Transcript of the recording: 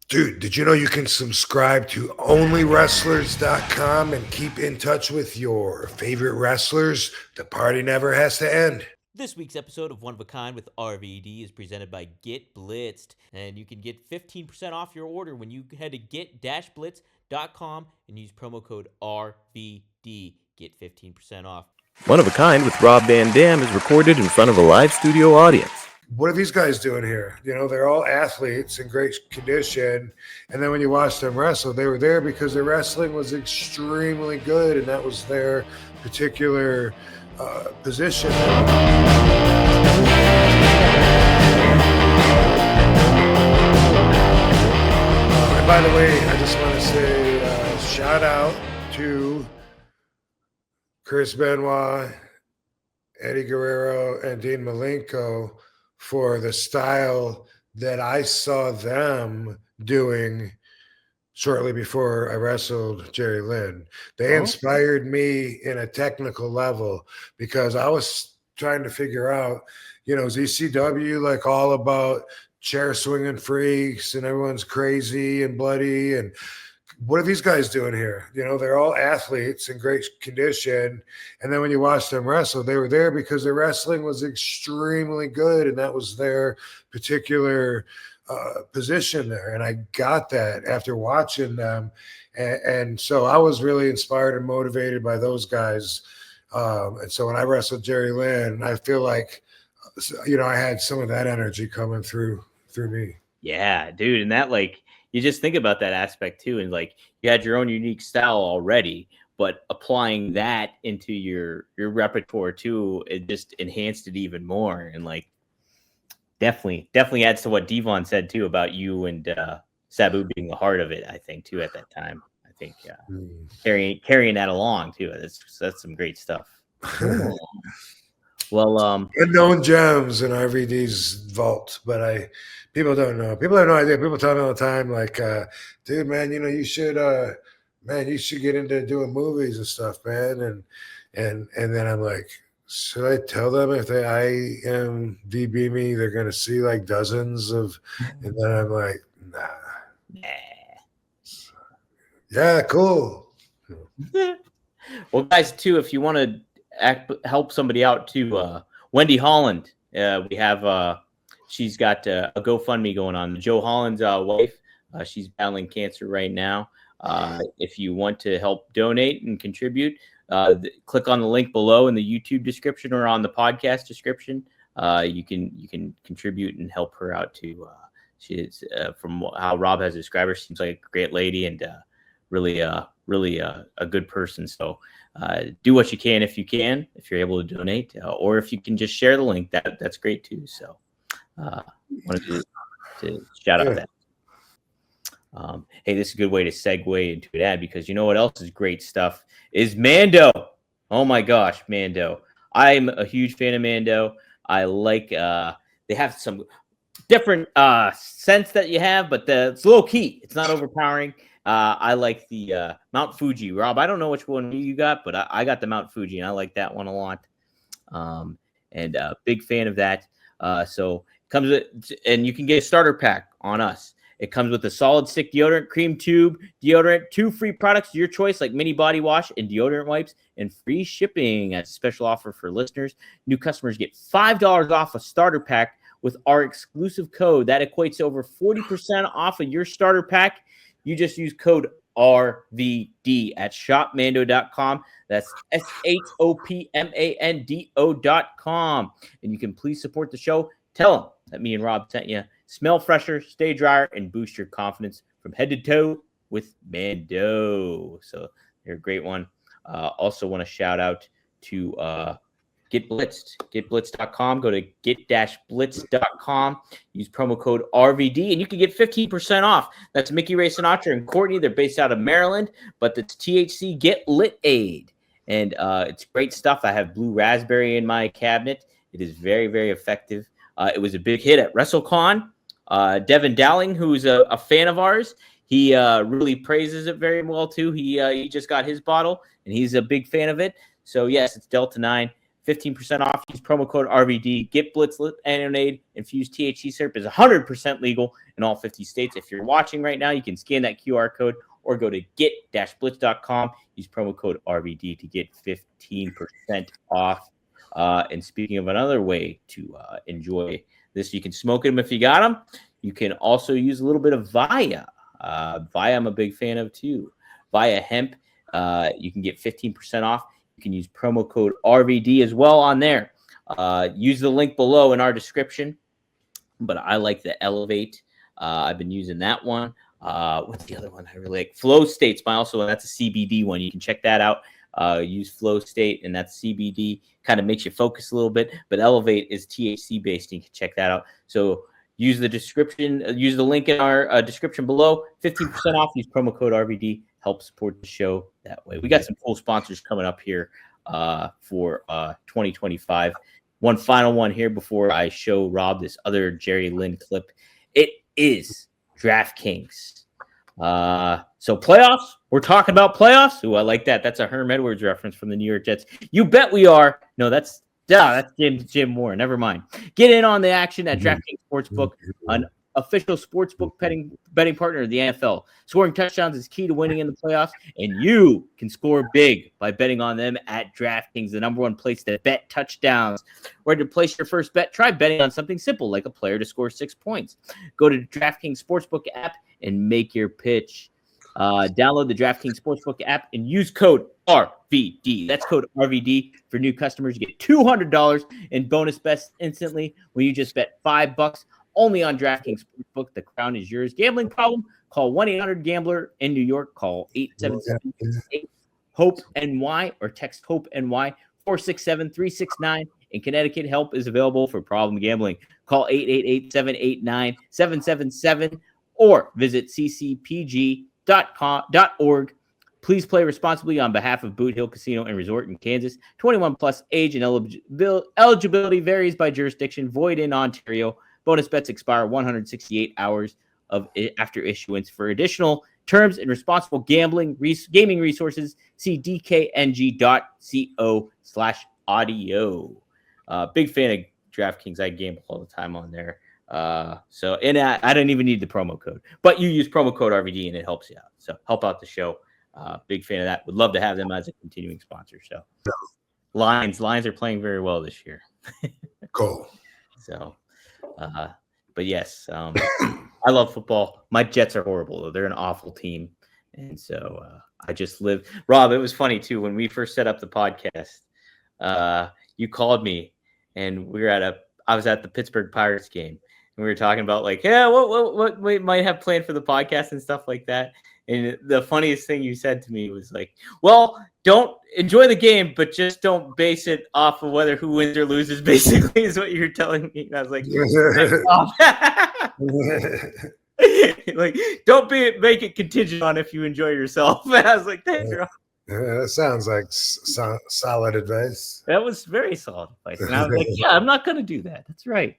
Dude, did you know you can subscribe to onlywrestlers.com and keep in touch with your favorite wrestlers? The party never has to end. This week's episode of One of a Kind with RVD is presented by Get Blitzed, and you can get 15% off your order when you head to get-blitz.com and use promo code RVD. Get 15% off. One of a Kind with Rob Van Dam is recorded in front of a live studio audience. What are these guys doing here? You know, they're all athletes in great condition. And then when you watch them wrestle, they were there because their wrestling was extremely good, and that was their particular position. And by the way, I just want to say shout out to Chris Benoit, Eddie Guerrero, and Dean Malenko for the style that I saw them doing shortly before I wrestled Jerry Lynn. They inspired me in a technical level because I was trying to figure out, you know, is ECW like all about chair swinging freaks and everyone's crazy and bloody, and what are these guys doing here? You know, they're all athletes in great condition. And then when you watch them wrestle, they were there because their wrestling was extremely good, and that was their particular position there. And I got that after watching them. And so I was really inspired and motivated by those guys. And so when I wrestled Jerry Lynn, I feel like, you know, I had some of that energy coming through me. Yeah, dude. And that, like, you just think about that aspect too. And like, you had your own unique style already, but applying that into your repertoire too, it just enhanced it even more. And like, definitely adds to what Devon said too about you and Sabu being the heart of it, I think, too, at that time. I think carrying that along too. That's some great stuff. Well, unknown gems in RVD's vault, but people don't know. People have no idea. People tell me all the time, like, dude, man, you know, you should get into doing movies and stuff, man. And then I'm like, should I tell them if they IMDb me, they're gonna see like dozens of, and then I'm like, nah. Yeah, cool. Well, guys, too, if you want to help somebody out too, Wendy Holland, we have she's got a GoFundMe going on. Joe Holland's wife, she's battling cancer right now. If you want to help donate and contribute, click on the link below in the YouTube description or on the podcast description. You can contribute and help her out too. She is, from how Rob has described her, seems like a great lady and really a good person. So do what you can if you're able to donate, or if you can just share the link, that's great too. So wanted to shout out that. Hey, this is a good way to segue into an ad, because you know what else is great stuff is Mando. Oh my gosh, Mando. I'm a huge fan of Mando. I like they have some different sense that you have, but it's low key. It's not overpowering. I like the Mount Fuji. Rob, I don't know which one you got, but I got the Mount Fuji, and I like that one a lot. And big fan of that. So it comes with, and you can get a starter pack on us. It comes with a solid stick deodorant, cream tube deodorant, 2 free products of your choice, like mini body wash and deodorant wipes, and free shipping. That's a special offer for listeners. New customers get $5 off a starter pack with our exclusive code. That equates to over 40% off of your starter pack. You just use code RVD at shopmando.com. That's shopmando.com. And you can please support the show. Tell them that me and Rob sent you. Smell fresher, stay drier, and boost your confidence from head to toe with Mando. So they're a great one. Also want to shout out to Get Blitzed. GetBlitzed.com. Go to get-blitz.com. Use promo code RVD, and you can get 15% off. That's Mickey Ray Sinatra and Courtney. They're based out of Maryland, but it's THC Get Lit Aid. And it's great stuff. I have blue raspberry in my cabinet. It is very, very effective. It was a big hit at WrestleCon. Devin Dowling, who's a fan of ours, he really praises it very well, too. He just got his bottle, and he's a big fan of it. So, yes, it's Delta 9. 15% off. Use promo code RVD. Get Blitz Lemonade infused THC syrup is 100% legal in all 50 states. If you're watching right now, you can scan that QR code or go to get-blitz.com. Use promo code RVD to get 15% off. And speaking of another way to enjoy this, you can smoke them if you got them. You can also use a little bit of Via. Via, I'm a big fan of too. Via Hemp, you can get 15% off. You can use promo code RVD as well on there. Use the link below in our description. But I like the Elevate. I've been using that one. What's the other one I really like? Flow State's my also, and that's a CBD one. You can check that out. Use Flow State, and that's CBD. Kind of makes you focus a little bit. But Elevate is THC based. You can check that out. So use the description. Use the link in our description below. 15% off. Use promo code RVD. Help support the show that way. We got some cool sponsors coming up here for 2025. One final one here before I show Rob this other Jerry Lynn clip. It is DraftKings. So playoffs. We're talking about playoffs. Ooh, I like that. That's a Herm Edwards reference from the New York Jets. You bet we are. No, that's Jim Moore. Never mind. Get in on the action at DraftKings Sportsbook, an official sportsbook betting partner of the NFL. Scoring touchdowns is key to winning in the playoffs, and you can score big by betting on them at DraftKings, the number one place to bet touchdowns. Where to place your first bet? Try betting on something simple like a player to score 6 points. Go to the DraftKings Sportsbook app and make your pitch. Download the DraftKings Sportsbook app and use code RVD. That's code RVD for new customers. You get $200 in bonus bets instantly when you just bet $5 only on DraftKings Sportsbook. The crown is yours. Gambling problem? Call 1-800-GAMBLER. In New York, call 877-HOPE-NY or text HOPE-NY 467-369. In Connecticut, help is available for problem gambling. Call 888-789-777 or visit ccpg.org. Please play responsibly on behalf of Boot Hill Casino and Resort in Kansas. 21 plus age and eligibility varies by jurisdiction. Void in Ontario. Bonus bets expire 168 hours after issuance. For additional terms and responsible gaming resources, see dkng.co/audio. Big fan of DraftKings. I gamble all the time on there. I don't even need the promo code, but you use promo code RVD and it helps you out. So help out the show. Big fan of that. Would love to have them as a continuing sponsor. So Lions are playing very well this year. Cool. So, but yes, I love football. My Jets are horrible though. They're an awful team. And so I just live. Rob, it was funny too. When we first set up the podcast, you called me and I was at the Pittsburgh Pirates game. And we were talking about like, yeah, what we might have planned for the podcast and stuff like that. And the funniest thing you said to me was like, well, don't enjoy the game, but just don't base it off of whether who wins or loses, basically, is what you're telling me. And I was like, like, don't make it contingent on if you enjoy yourself. And I was like, thanks, Rob. That sounds like solid advice. That was very solid advice. And I was like, yeah, I'm not going to do that. That's right.